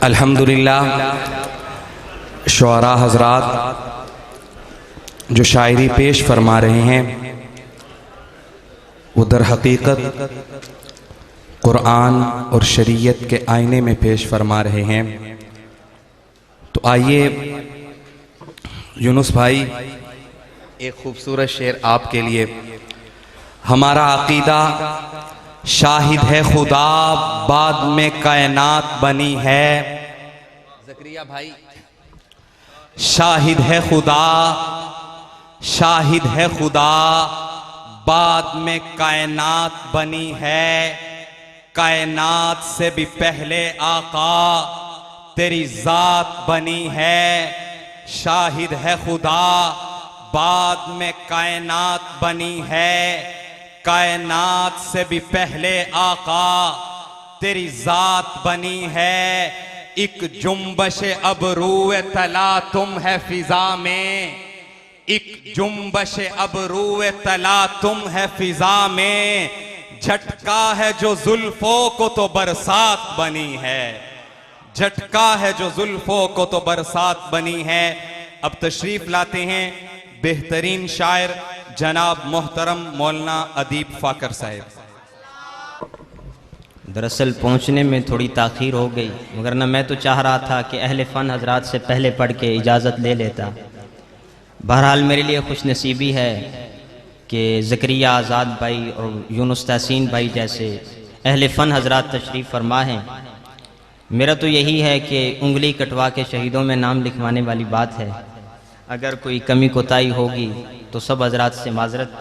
अल्हम्दुलिल्लाह शुआरा हज़रात जो शायरी पेश फरमा रहे हैं वो दर हकीकत कुरान और शरीयत के आईने में पेश फरमा रहे हैं। तो आइए यूनुस भाई एक खूबसूरत शेर आपके लिए। हमारा अकीदा शाहिद है खुदा बाद में कायनात बनी है। ज़करिया भाई शाहिद है खुदा, शाहिद है खुदा बाद में कायनात बनी है। कायनात से भी पहले आका तेरी जात बनी है। शाहिद है खुदा बाद में कायनात बनी है। कायनात से भी पहले आका तेरी जात बनी है। एक जुम्बश अबरूए तला तुम है फिजा में। एक जुम्बश अबरूए तला तुम है फिजा में। झटका है जो जुल्फों को तो बरसात बनी है। झटका है जो जुल्फों को तो बरसात बनी है। अब तशरीफ लाते हैं बेहतरीन शायर जनाब मोहतरम मौलाना अदीब फाकर साहब। दरअसल पहुंचने में थोड़ी ताख़ीर हो गई, मगर ना मैं तो चाह रहा था कि अहले फ़न हजरात से पहले पढ़ के इजाज़त ले लेता। बहरहाल मेरे लिए खुशनसीबी है कि ज़करिया आज़ाद भाई और यूनुस तहसीन भाई जैसे अहले फ़न हजरात तशरीफ़ फरमा हैं। मेरा तो यही है कि उंगली कटवा के शहीदों में नाम लिखवाने वाली बात है। अगर कोई कमी कोताही होगी तो सब हजरात से माजरत।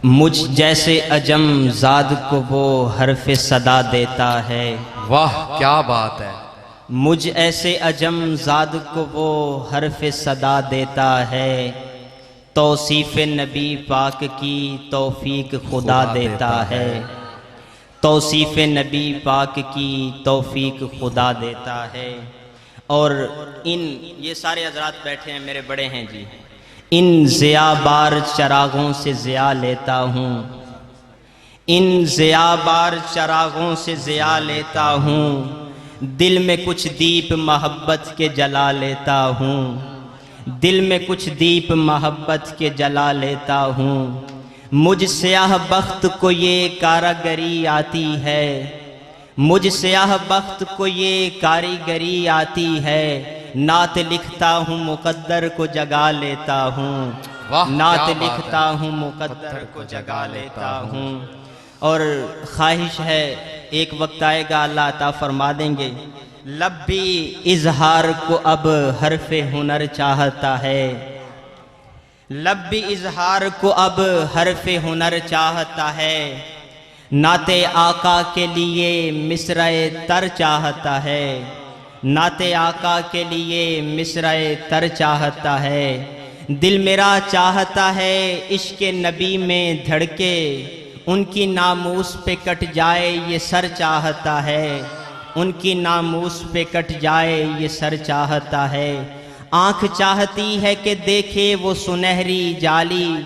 मुझ जैसे अजम ज़ाद को वो हरफ़ सदा देता है। वाह क्या बात है। मुझ ऐसे अजम ज़ाद को वो हरफ़ सदा देता है। तौसीफ़ नबी पाक की तौफ़ीक खुदा देता है। तौसीफ़ नबी पाक की तौफ़ीक खुदा देता है। और इन ये सारे हजरात बैठे हैं, मेरे बड़े हैं जी। इन ज़ियाबार चरागों से ज़िया लेता हूँ। इन ज़ियाबार चरागों से ज़िया लेता हूँ। दिल में कुछ दीप मोहब्बत के जला लेता हूँ। दिल में कुछ दीप मोहब्बत के जला लेता हूँ। मुझ स्याह बख्त को ये कारागरी आती है। मुझ स्याह बख्त को ये कारीगरी आती है। नात लिखता हूँ मुकद्दर को जगा लेता हूँ। नात लिखता हूँ मुकद्दर को जगा लेता हूँ। और ख्वाहिश है एक वक्त आएगा अल्लाह अता फरमा देंगे। लब भी इजहार को अब हरफ़े हुनर चाहता है। लब भी इजहार को अब हरफ़े हुनर चाहता है। नाते आका के लिए मिसराए तर चाहता है। नाते आका के लिए मिसराए तर चाहता है। दिल मेरा चाहता है इश्क़ नबी में धड़के। उनकी नामूस पे कट जाए ये सर चाहता है। उनकी नामूस पे कट जाए ये सर चाहता है। आँख चाहती है कि देखे वो सुनहरी जाली।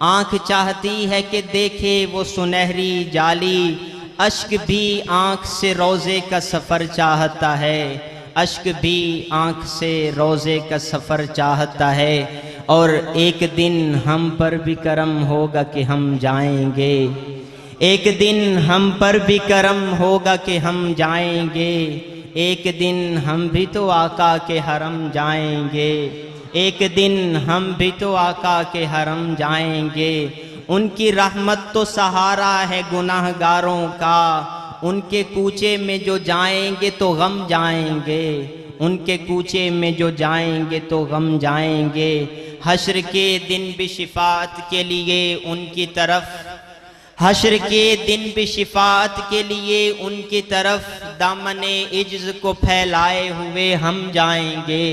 आँख चाहती है कि देखे वो सुनहरी जाली। अश्क भी आँख से रोज़े का सफ़र चाहता है। अश्क भी आँख से रोज़े का सफ़र चाहता है। और एक दिन हम पर भी करम होगा कि हम जाएंगे। एक दिन हम पर भी करम होगा कि हम जाएंगे। एक दिन हम भी तो आका के हरम जाएंगे। एक दिन हम भी तो आका के हरम जाएंगे। उनकी रहमत तो सहारा है गुनाहगारों का। उनके कूचे में जो जाएंगे तो गम जाएंगे। उनके कूचे में जो जाएंगे तो गम जाएंगे। हश्र के दिन भी शिफात के लिए उनकी तरफ। हश्र के दिन भी शिफात के लिए उनकी तरफ। दामने इज्ज़ को फैलाए हुए हम जाएंगे।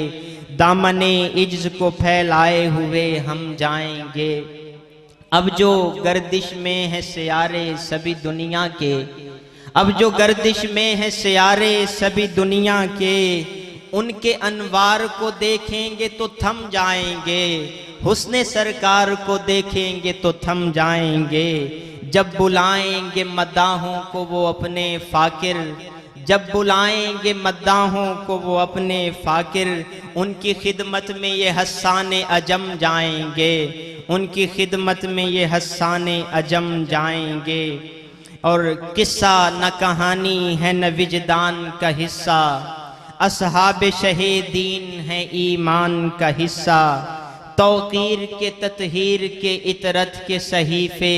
दामने इज्ज़ को फैलाए हुए हम जाएंगे। अब जो गर्दिश में है सियारे सभी दुनिया के। अब जो गर्दिश में है सियारे सभी दुनिया के। उनके अनवार को देखेंगे तो थम जाएंगे। हुस्ने सरकार को देखेंगे तो थम जाएंगे। जब बुलाएंगे मद्दाहों को वो अपने फाकिर, जब बुलाएंगे मद्दाहों को वो अपने फाकिर, उनकी खिदमत में ये हस्सान अजम जाएंगे, उनकी खिदमत में ये हस्सान अजम जाएंगे। और किस्सा न कहानी है न विजदान का हिस्सा, असहाब शहीदीन है ईमान का हिस्सा। तौकीर के ततहीर के इतरत के सहीफे,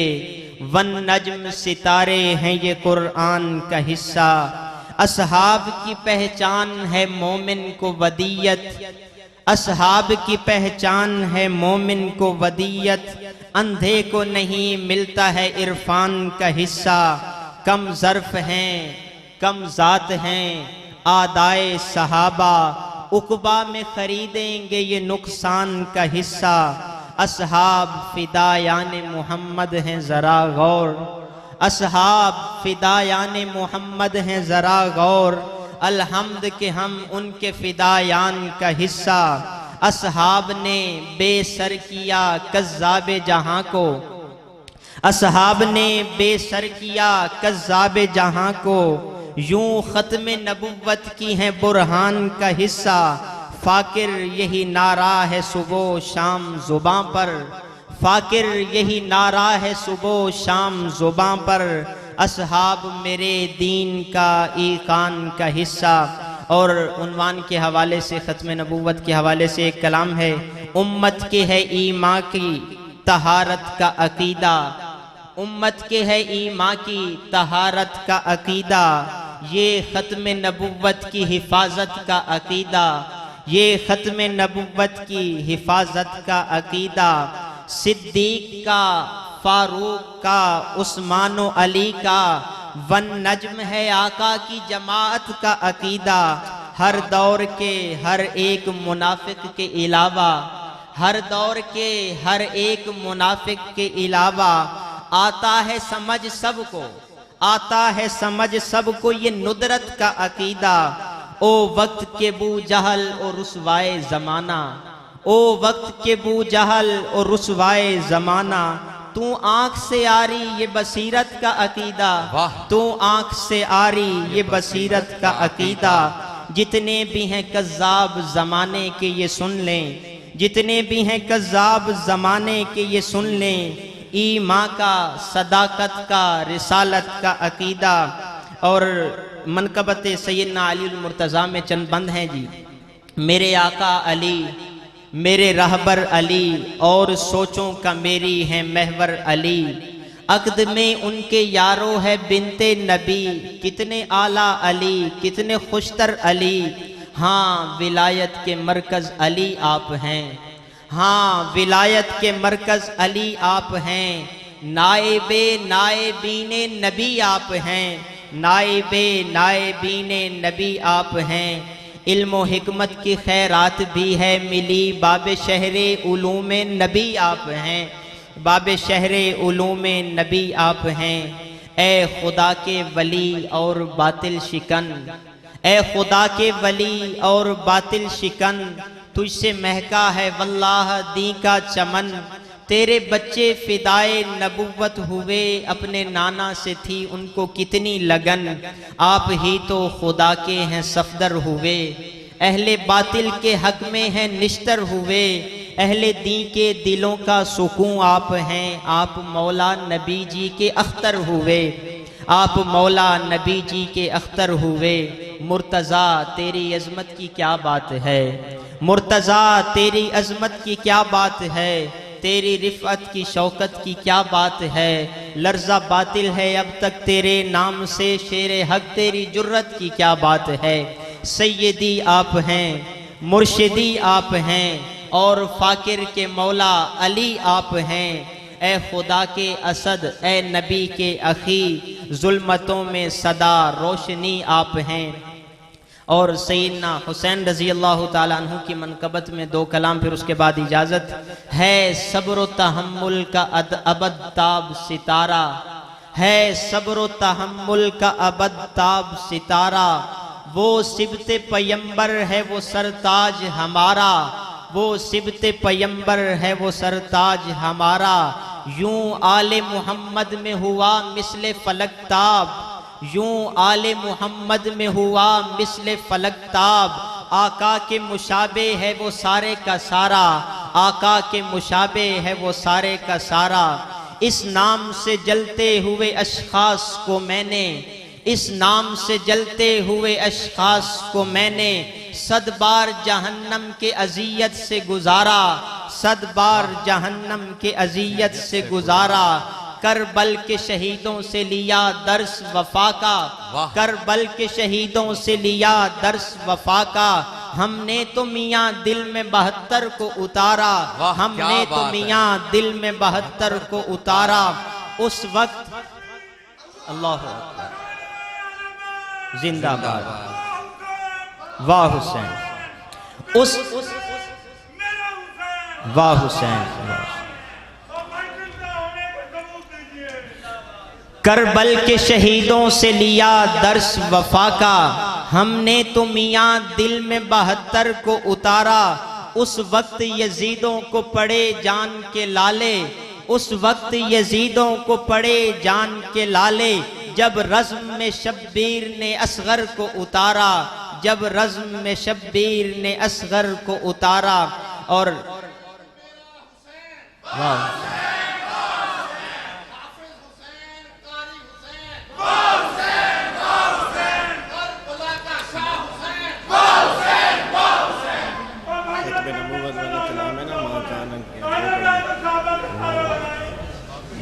वन नज्म सितारे हैं ये कुरान का हिस्सा। असहाब की पहचान है मोमिन को वदीयत, असहाब की पहचान है मोमिन को वदीयत। अंधे को नहीं मिलता है इरफान का हिस्सा। कम ज़र्फ हैं, कम ज़ात हैं आदाए सहाबा, उकबा में खरीदेंगे ये नुकसान का हिस्सा। असहाब फिदायान मोहम्मद हैं ज़रा गौर, असहाब फिदायान मोहम्मद हैं ज़रा गौर। अल्हम्द के हम उनके फिदायान का हिस्सा। असहाब ने बेसर किया कज़्ज़ाब जहां को, असहाब ने बेसर किया कज़्ज़ाब जहां को। यूं ख़त्म नबुव्वत की है बुरहान का हिस्सा। फ़ाकिर यही नारा है सुबह शाम ज़ुबां पर, फ़ाकिर यही नारा है सुबह शाम ज़ुबां पर। असहाब मेरे दीन का ईकान का हिस्सा। और उन्वान के हवाले से, ख़त्म नबुव्वत के हवाले से एक कलाम है, उम्मत के है ईमा की तहारत का अकीदा, उम्मत के है ईमा की तहारत का अकीदा। ये ख़त्म नबुव्वत की हिफाजत का अकीदा, ये ख़त्म नबुव्वत की हिफाजत का अकीदा। सिद्दीक का, फारूक का, उस्मान व अली का, वन नज्म है आका की जमाअत का अकीदा। हर दौर के हर एक मुनाफिक के अलावा, हर दौर के हर एक मुनाफिक के अलावा आता है समझ सबको, आता है समझ सबको ये नुदरत का अकीदा। ओ वक्त के बू जहल और रुसवाए ज़माना, ओ वक्त के बू जहल और रुसवाए ज़माना। तू आँख से आरी ये बसीरत का अकीदा, तू आँख से आरी ये बसीरत का अकीदा। जितने भी हैं कज़्ज़ाब ज़माने के ये सुन लें, जितने भी हैं कज़्ज़ाब ज़माने के ये सुन लें। ईमा का, सदाकत का, रिसालत का अकीदा। और मनकबत सैयदना अली मुर्तज़ा में चंद बंद हैं जी। मेरे आका अली, मेरे रहबर अली, और सोचों का मेरी है महवर अली। अक़द में उनके यारो है बिनते नबी, कितने आला अली, कितने खुशतर अली। हाँ विलायत के मरकज़ अली आप हैं, हाँ विलायत के मरकज़ अली आप हैं। नाइबे नाइबीने नबी आप हैं, नाइबे नाइबीने नबी आप हैं। इल्म हिकमत की खैरात भी है मिली, बाब शहरे उलूमे नबी आप हैं, बाब शहरे उलूमे नबी आप हैं। ए खुदा के वली और बातिल शिकन, ए खुदा के वली और बातिल शिकन। तुझसे महका है वल्लाह दी का चमन। तेरे बच्चे फिदाए नबुव्वत हुए, अपने नाना से थी उनको कितनी लगन। आप ही तो खुदा के हैं सफदर हुए, अहले बातिल के हक में हैं निश्तर हुए। अहले दी के दिलों का सुकून आप हैं, आप मौला नबी जी के अख्तर हुए, आप मौला नबी जी के अख्तर हुए। मुर्तज़ा तेरी अज़मत की क्या बात है, मुर्तज़ा तेरी अज़मत की क्या बात है। तेरी रिफ़अत की शौकत की क्या बात है। लर्ज़ा बातिल है अब तक तेरे नाम से, शेरे हक तेरी जुर्रत की क्या बात है। सैयदी आप हैं, मुर्शिदी आप हैं, और फ़ाकिर के मौला अली आप हैं। ए खुदा के असद, ए नबी के अखी, जुल्मतों में सदा रोशनी आप हैं। और सैयदना हुसैन रज़ी अल्लाह ताला अन्हु की मनकबत में दो कलाम, फिर उसके बाद इजाज़त है। सब्र तहम्मुल का अबद ताब सितारा है, सब्र तहम्मुल का अबद ताब सितारा। वो सिबते पैगंबर है वो सरताज हमारा, वो सिबते पैगंबर है वो सरताज हमारा। यूं आले मोहम्मद में हुआ मिसले फलक ताब, यूं आले मोहम्मद में हुआ मिसले फलक ताब। आका के मुशाबे है वो सारे का सारा, आका के मुशाबे है वो सारे का सारा। इस नाम से जलते हुए अशखास को मैंने, इस नाम से जलते हुए अशखास को मैंने 100 बार जहन्नम के अजियत से गुजारा, 100 बार जहन्नम के अजियत से गुजारा। करबल के शहीदों से लिया दर्स वफा का, करबल के शहीदों से लिया दर्स वफा का। हमने तो मियाँ दिल में 72 को उतारा, हमने तो मियाँ दिल में 72 को उतारा। उस वक्त अल्लाह जिंदाबाद, वाह हुसैन, उस वाह हुसैन। करबल के शहीदों से लिया दर्स वफा का, हमने तो मियाँ दिल में 72 को उतारा। उस वक्त यजीदों को पड़े जान के लाले, उस वक्त यजीदों को पड़े जान के लाले। जब रज़्म में शब्बीर ने असगर को उतारा, जब रज़्म में शब्बीर ने असगर को उतारा। और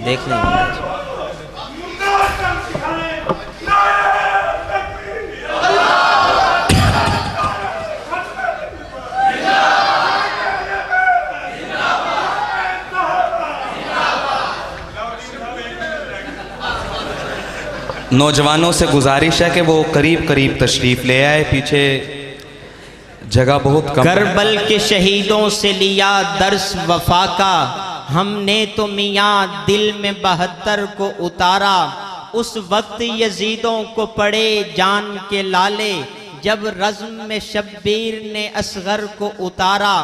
देख लेंगे नौजवानों से गुजारिश है कि वो करीब करीब तशरीफ ले आए, पीछे जगह बहुत कम। करबल के शहीदों से लिया दर्स वफा का, हमने तो मियाँ दिल में 72 को उतारा। उस वक्त यजीदों को पड़े जान के लाले, जब रज़्म में शब्बीर ने असगर को उतारा।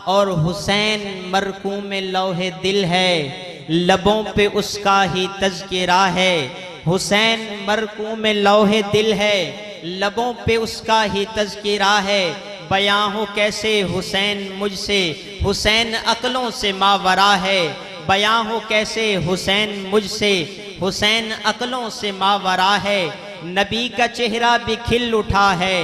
और हुसैन मरकूम लौहे दिल है, लबों पे उसका ही तज़किरा है। हुसैन मरकूम लौहे दिल है, लबों पे उसका ही तज़किरा है। बयां हो कैसे हुसैन मुझसे, हुसैन अक्लों से मावरा है। बयां हो कैसे हुसैन मुझसे, हुसैन अक्लों से मावरा है। नबी का चेहरा भी खिल उठा है,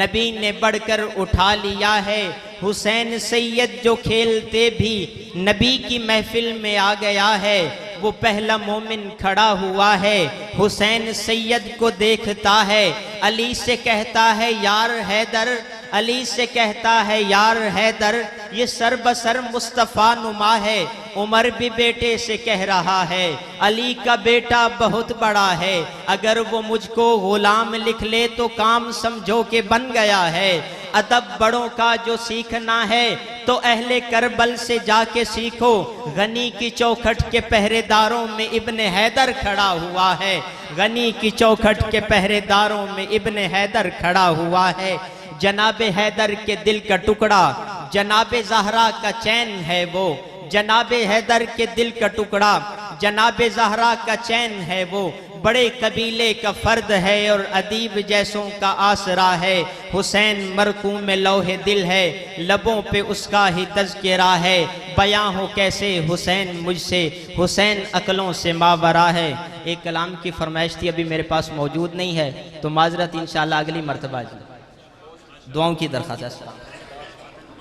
नबी ने बढ़कर उठा लिया है। हुसैन सैयद जो खेलते भी नबी की महफिल में आ गया है, वो पहला मोमिन खड़ा हुआ है। हुसैन सैयद को देखता है, अली से कहता है यार हैदर, अली से कहता है यार हैदर। ये सर बसर मुस्तफ़ा नुमा है। उमर भी बेटे से कह रहा है, अली का बेटा बहुत बड़ा है, अगर वो मुझको गुलाम लिख ले तो काम समझो के बन गया है। अदब बड़ों का जो सीखना है तो अहले करबल से जाके सीखो। गनी की चौखट के पहरेदारों में इब्न हैदर खड़ा हुआ है, गनी की चौखट के पहरेदारों में इब्न हैदर खड़ा हुआ है। जनाबे हैदर के दिल का टुकड़ा, जनाबे ज़हरा का चैन है वो, जनाबे हैदर के दिल का टुकड़ा, जनाबे ज़हरा का चैन है वो। बड़े कबीले का फर्द है और अदीब जैसों का आसरा है। हुसैन मरकूम लौहे दिल है, लबों पे उसका ही तज़किरा है। बयां हो कैसे हुसैन मुझसे, हुसैन अकलों से मावरा है। एक कलाम की फरमाइश थी, अभी मेरे पास मौजूद नहीं है, तो माजरत इंशाअल्लाह अगली मर्तबा जी। दुआओं की दरख्वास्त है।